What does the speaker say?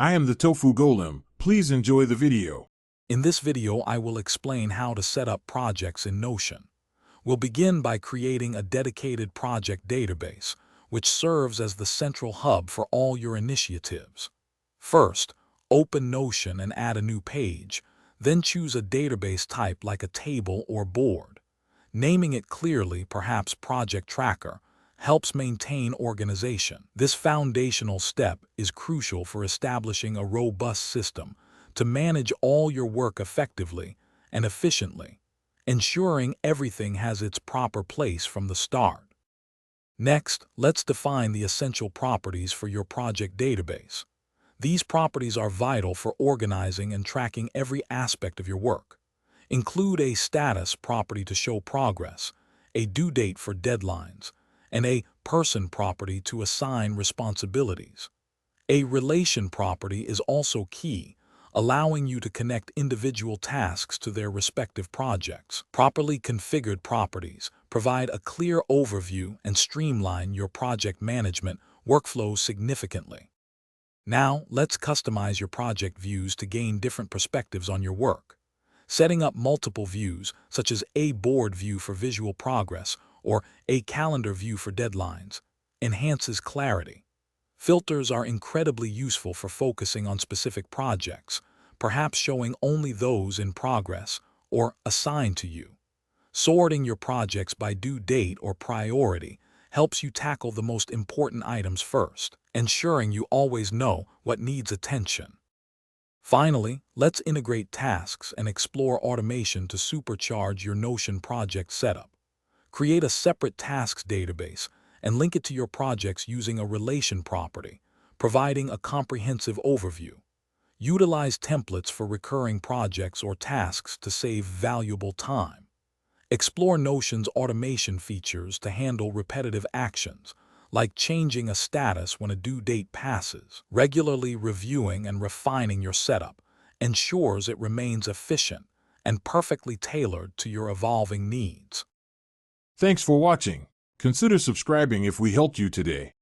I am the Tofu Golem. Please enjoy the video. In this video, I will explain how to set up projects in Notion. We'll begin by creating a dedicated project database, which serves as the central hub for all your initiatives. First, open Notion and add a new page, then choose a database type like a table or board. Naming it clearly, perhaps Project Tracker, helps maintain organization. This foundational step is crucial for establishing a robust system to manage all your work effectively and efficiently, ensuring everything has its proper place from the start. Next, let's define the essential properties for your project database. These properties are vital for organizing and tracking every aspect of your work. Include a status property to show progress, a due date for deadlines, and a person property to assign responsibilities. A relation property is also key, allowing you to connect individual tasks to their respective projects. Properly configured properties provide a clear overview and streamline your project management workflow significantly. Now, let's customize your project views to gain different perspectives on your work. Setting up multiple views, such as a board view for visual progress or a calendar view for deadlines, enhances clarity. Filters are incredibly useful for focusing on specific projects, perhaps showing only those in progress or assigned to you. Sorting your projects by due date or priority helps you tackle the most important items first, ensuring you always know what needs attention. Finally, let's integrate tasks and explore automation to supercharge your Notion project setup. Create a separate tasks database and link it to your projects using a relation property, providing a comprehensive overview. Utilize templates for recurring projects or tasks to save valuable time. Explore Notion's automation features to handle repetitive actions, like changing a status when a due date passes. Regularly reviewing and refining your setup ensures it remains efficient and perfectly tailored to your evolving needs. Thanks for watching. Consider subscribing if we helped you today.